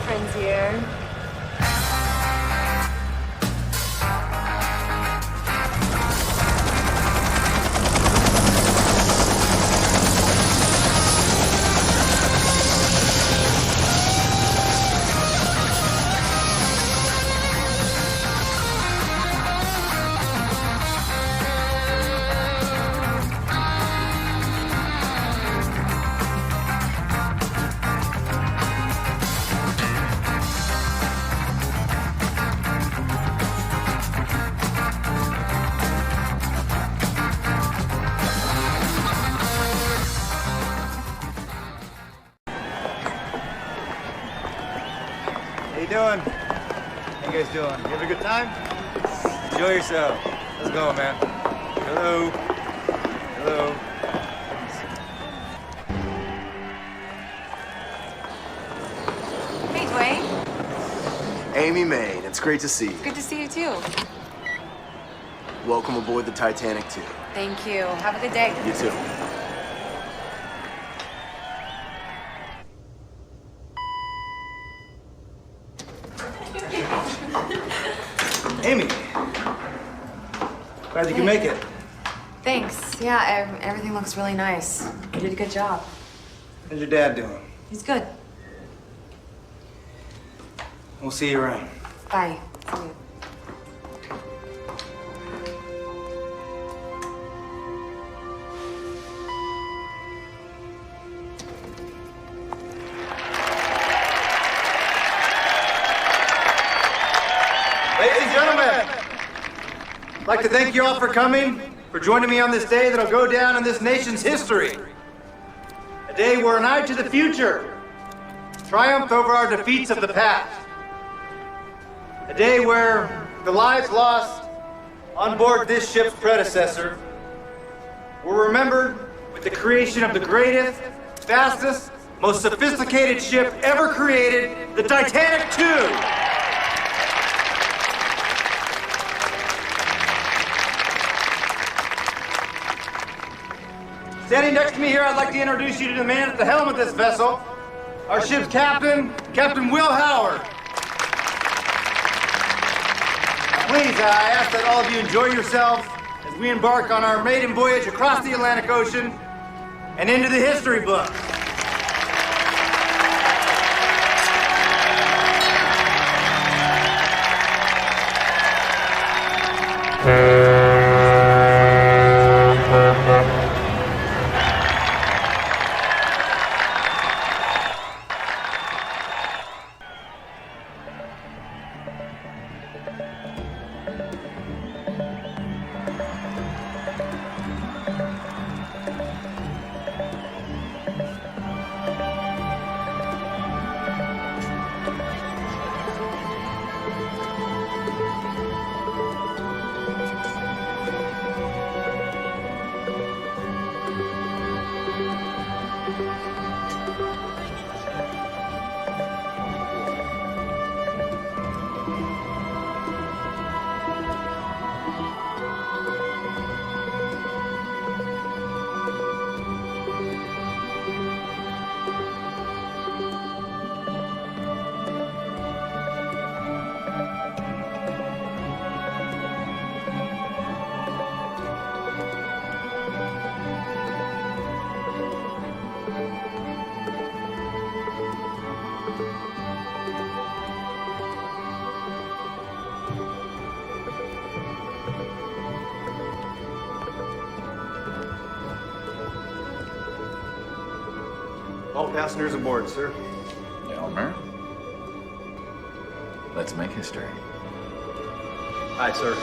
friends here. How you doing? How you guys doing? You having a good time? Enjoy yourself. Let's go, man. Hello. Hello. Hey, Dwayne. Amy Main, it's great to see you. Good to see you too. Welcome aboard the Titanic, too. Thank you. Have a good day. You too. Amy. Glad you can make it. Thanks. Yeah, everything looks really nice. You did a good job. How's your dad doing? He's good. We'll see you around. Bye. See you. Ladies and gentlemen, I'd like to thank you all for coming, for joining me on this day that'll go down in this nation's history. A day where an eye to the future triumphed over our defeats of the past. A day where the lives lost on board this ship's predecessor were remembered with the creation of the greatest, fastest, most sophisticated ship ever created, the Titanic II. Standing next to me here, I'd like to introduce you to the man at the helm of this vessel, our ship's captain, Captain Will Howard. Please, I ask that all of you enjoy yourselves as we embark on our maiden voyage across the Atlantic Ocean and into the history books. All passengers aboard, sir. Elmer? Let's make history. Aye, sir.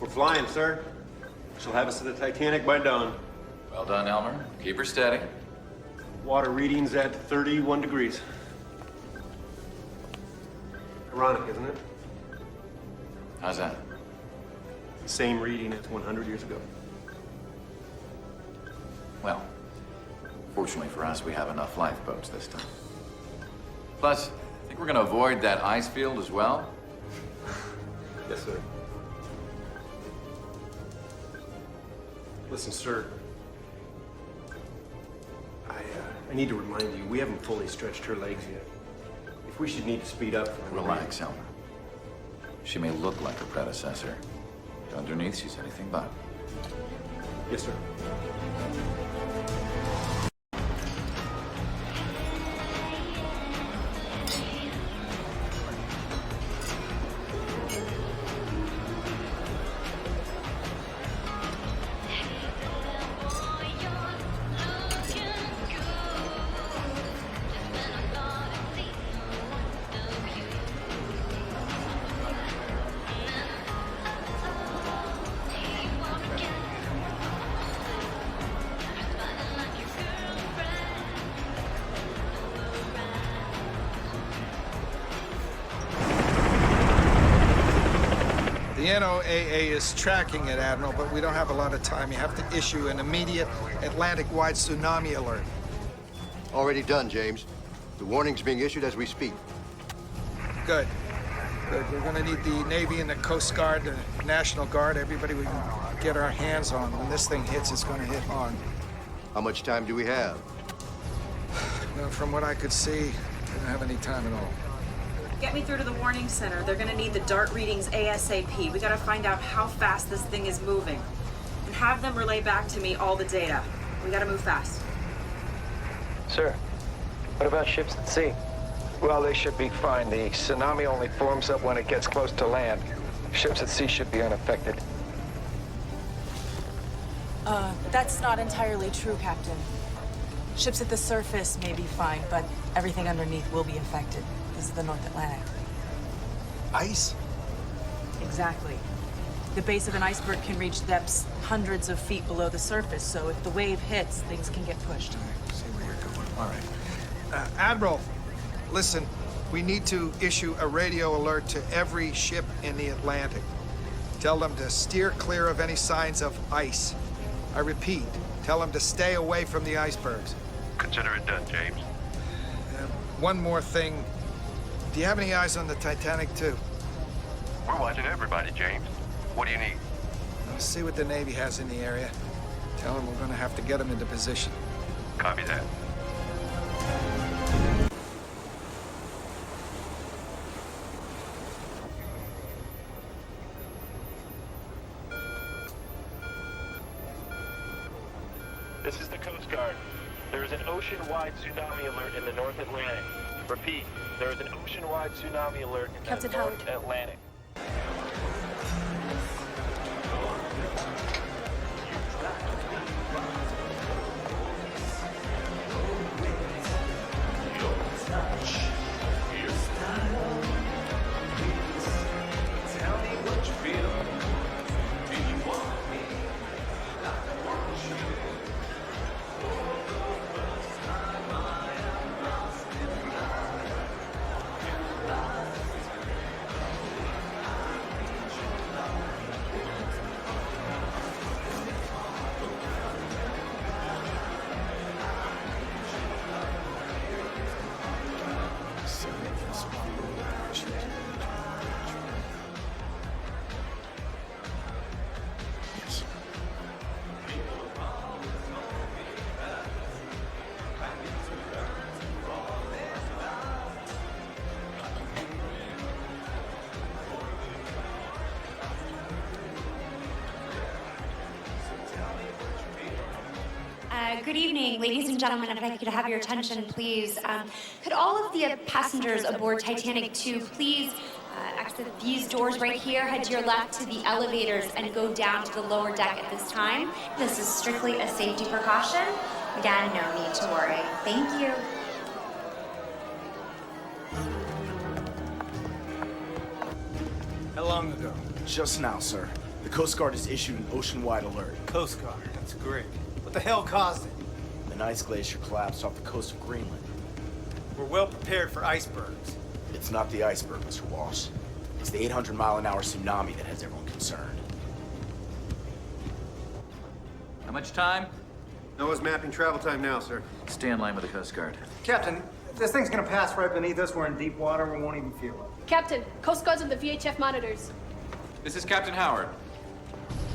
We're flying, sir. She'll have us to the Titanic by dawn. Well done, Elmer. Keep her steady. Water readings at 31 degrees. Ironic, isn't it? How's that? Same reading as 100 years ago. Well, fortunately for us, we have enough lifeboats this time. Plus, I think we're gonna avoid that ice field as well. Yes, sir. Listen, sir. I need to remind you, we haven't fully stretched her legs yet. If we should need to speed up... Relax, Elmer. She may look like her predecessor, but underneath she's anything but. Yes, sir. The NOAA is tracking it, Admiral, but we don't have a lot of time. You have to issue an immediate Atlantic-wide tsunami alert. Already done, James. The warning's being issued as we speak. Good. Good. We're gonna need the Navy and the Coast Guard, the National Guard, everybody we can get our hands on. When this thing hits, it's gonna hit hard. How much time do we have? Well, from what I could see, we don't have any time at all. Get me through to the warning center. They're gonna need the DART readings ASAP. We gotta find out how fast this thing is moving. And have them relay back to me all the data. We gotta move fast. Sir, what about ships at sea? Well, they should be fine. The tsunami only forms up when it gets close to land. Ships at sea should be unaffected. That's not entirely true, Captain. Ships at the surface may be fine, but everything underneath will be affected. This is the North Atlantic. Ice? Exactly. The base of an iceberg can reach depths hundreds of feet below the surface, so if the wave hits, things can get pushed. I see where you're going. All right. Admiral, listen, we need to issue a radio alert to every ship in the Atlantic. Tell them to steer clear of any signs of ice. I repeat, tell them to stay away from the icebergs. Consider it done, James. One more thing. Do you have any eyes on the Titanic, too? We're watching everybody, James. What do you need? I'll see what the Navy has in the area. Tell them we're going to have to get them into position. Copy that. This is the Coast Guard. There is an ocean-wide tsunami alert in the North Atlantic. Repeat, there is an ocean-wide tsunami alert in Captain the North Howard. Atlantic. Good evening, ladies and gentlemen. If I could have your attention, please. Could all of the passengers aboard Titanic 2 please exit these doors right here, head to your left to the elevators, and go down to the lower deck at this time. This is strictly a safety precaution. Again, no need to worry. Thank you. How long ago? Just now, sir. The Coast Guard has issued an ocean-wide alert. Coast Guard, that's great. What the hell caused it? An ice glacier collapsed off the coast of Greenland. We're well prepared for icebergs. It's not the iceberg, Mr. Walsh. It's the 800-mile-an-hour tsunami that has everyone concerned. How much time? Noah's mapping travel time now, sir. Stay in line with the Coast Guard. Captain, if this thing's gonna pass right beneath us, we're in deep water, we won't even feel it. Captain, Coast Guard's on the VHF monitors. This is Captain Howard.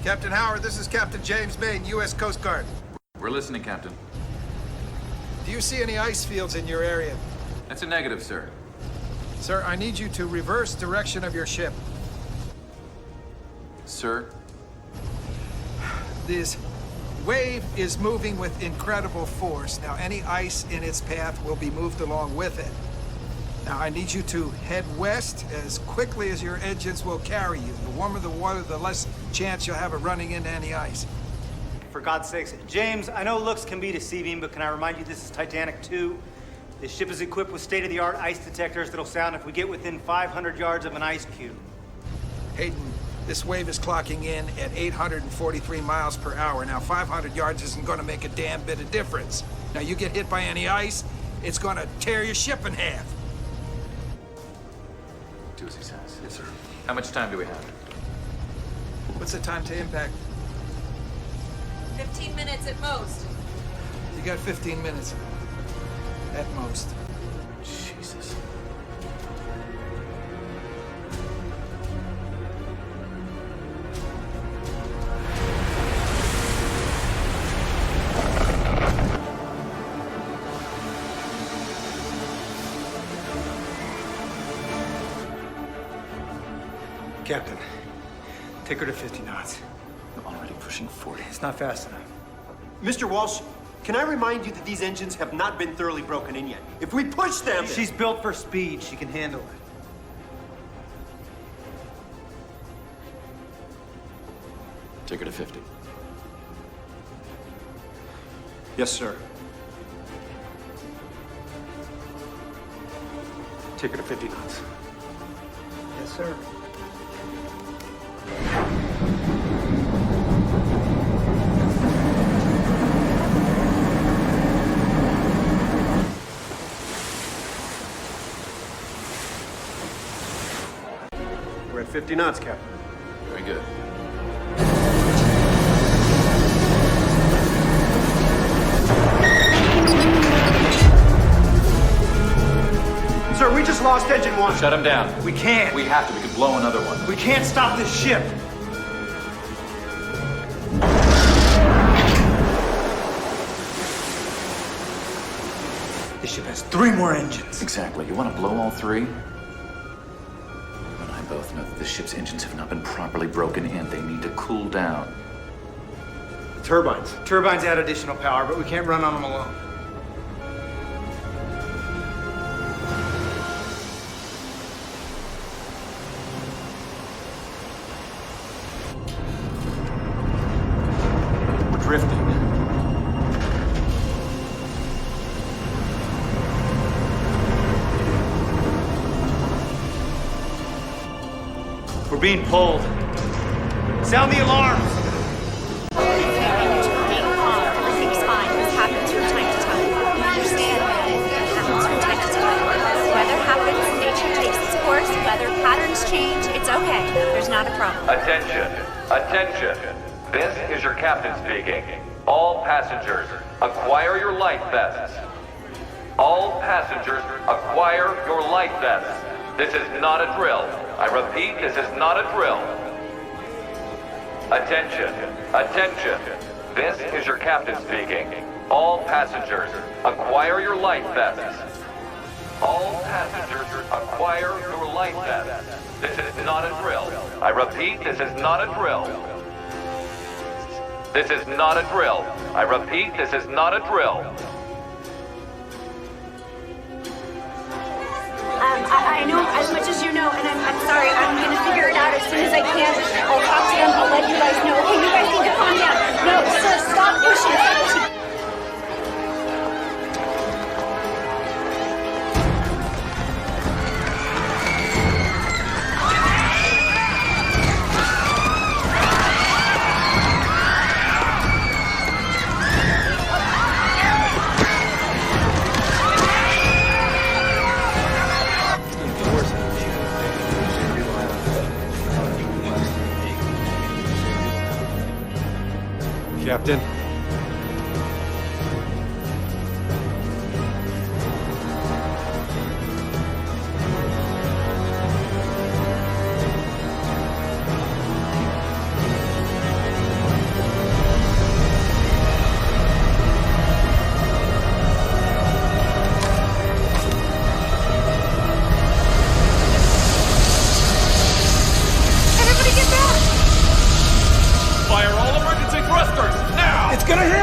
Captain Howard, this is Captain James Maine, U.S. Coast Guard. We're listening, Captain. Do you see any ice fields in your area? That's a negative, sir. Sir, I need you to reverse direction of your ship. Sir? This wave is moving with incredible force. Now, any ice in its path will be moved along with it. Now, I need you to head west as quickly as your engines will carry you. The warmer the water, the less chance you'll have of running into any ice. For God's sakes, James, I know looks can be deceiving, but can I remind you this is Titanic 2? This ship is equipped with state-of-the-art ice detectors that'll sound if we get within 500 yards of an ice cube. Hayden, this wave is clocking in at 843 miles per hour. Now, 500 yards isn't going to make a damn bit of difference. Now, you get hit by any ice, it's going to tear your ship in half. Do as he says. Yes, sir. How much time do we have? What's the time to impact? 15 minutes at most. You got 15 minutes. At most. Jesus. Captain, take her to 50 knots. I'm already pushing 40. It's not fast enough. Mr. Walsh, can I remind you that these engines have not been thoroughly broken in yet? If we push them... She's built for speed. She can handle it. Take her to 50. Yes, sir. Take her to 50 knots. Yes, sir. We're at 50 knots, Captain. Very good. Sir, we just lost engine one. Shut him down. We can't. We have to. We could blow another one. We can't stop this ship. This ship has 3 more engines. Exactly. You want to blow all 3? You and I both know that the ship's engines have not been properly broken in. They need to cool down. Turbines. Turbines add additional power, but we can't run on them alone. We're drifting. We're being pulled. Sound the alarms! Everything's fine. This happens from time to time. You understand that it happens from time to time. Weather happens, nature takes its course, weather patterns change. It's okay. There's not a problem. Attention. Attention. This is your captain speaking. All passengers, acquire your life vests. All passengers, acquire your life vests. This is not a drill. I repeat, this is not a drill. Attention. Attention. This is your captain speaking. All passengers, acquire your life vests. All passengers, acquire your life vests. This is not a drill. I repeat, this is not a drill. This is not a drill. I repeat, this is not a drill. I know as much as you know, and I'm sorry. I'm going to figure it out as soon as I can. I'll talk to them. I'll let you guys know. Okay, you guys need to calm down. No, sir, stop pushing. Stop pushing. Captain. Fire all emergency thrusters, now! It's gonna hit!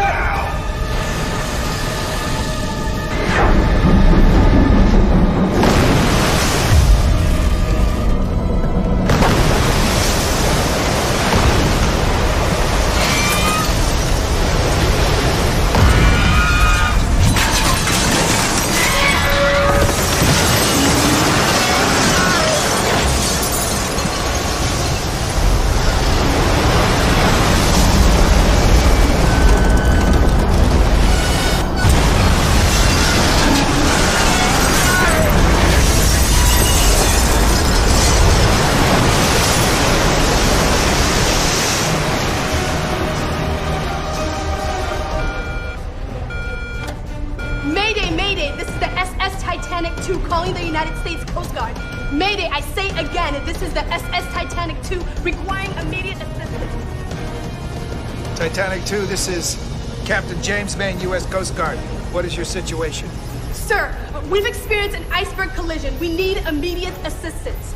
Mayday, Mayday! This is the SS Titanic 2 calling the United States Coast Guard. Mayday, I say again, this is the SS Titanic 2 requiring immediate assistance. Titanic 2, this is Captain James Maine, U.S. Coast Guard. What is your situation? Sir, we've experienced an iceberg collision. We need immediate assistance.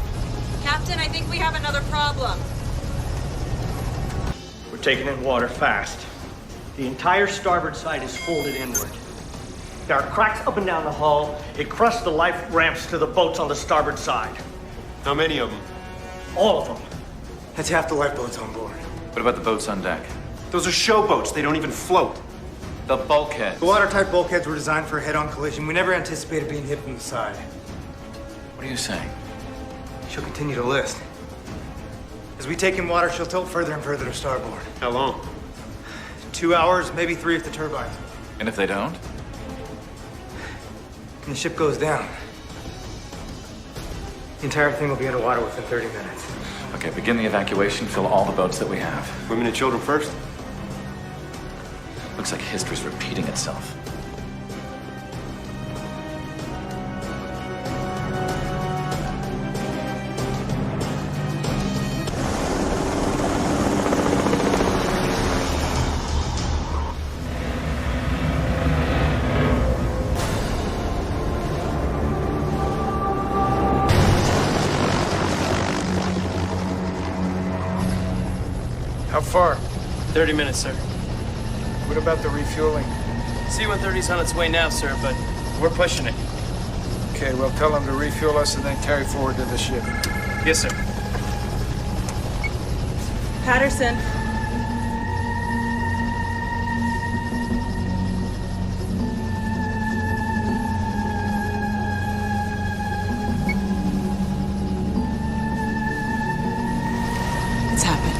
Captain, I think we have another problem. We're taking in water fast. The entire starboard side is folded inward. There are cracks up and down the hull. It crushed the life ramps to the boats on the starboard side. How many of them? All of them. That's half the lifeboats on board. What about the boats on deck? Those are showboats. They don't even float. The bulkheads. The watertight bulkheads were designed for a head-on collision. We never anticipated being hit from the side. What are you saying? She'll continue to list. As we take in water, she'll tilt further and further to starboard. How long? 2 hours, maybe 3 if the turbines. And if they don't? And the ship goes down. The entire thing will be underwater within 30 minutes. Okay, begin the evacuation. Fill all the boats that we have. Women and children first? Looks like history's repeating itself. How far? 30 minutes, sir. What about the refueling? C-130's on its way now, sir, but we're pushing it. Okay, well, tell them to refuel us and then carry forward to the ship. Yes, sir. Patterson. It's happened.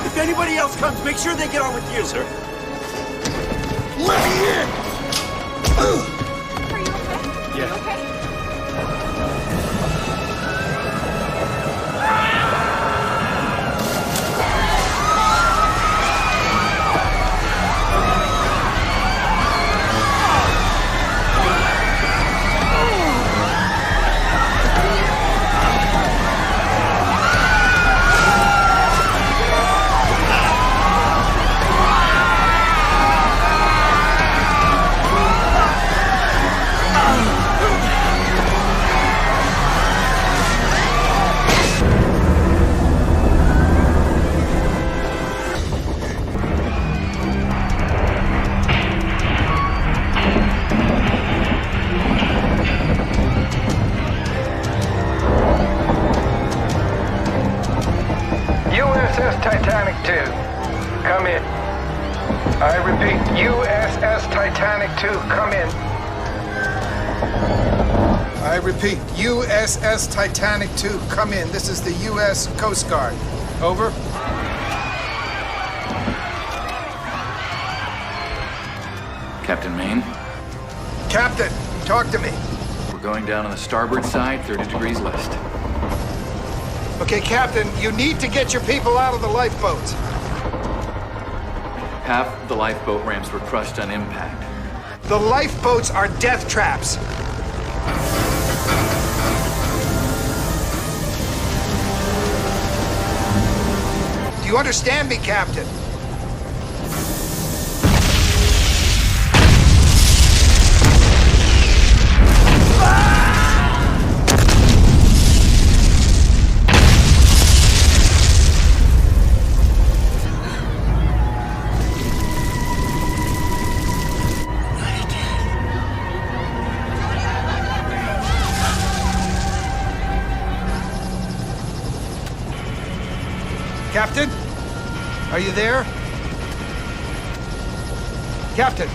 If anybody else comes, make sure they get on with you. Sir. Let me in! Are you okay? Yeah. You okay? Titanic 2, come in. I repeat, USS Titanic 2, come in. I repeat, USS Titanic 2, come in. This is the U.S. Coast Guard. Over. Captain Maine, Captain, talk to me. we're going down on the starboard side, 30 degrees west. Okay, Captain, you need to get your people out of the lifeboats. Half the lifeboat ramps were crushed on impact. The lifeboats are death traps. Do you understand me, Captain? Captain? Are you there? Captain?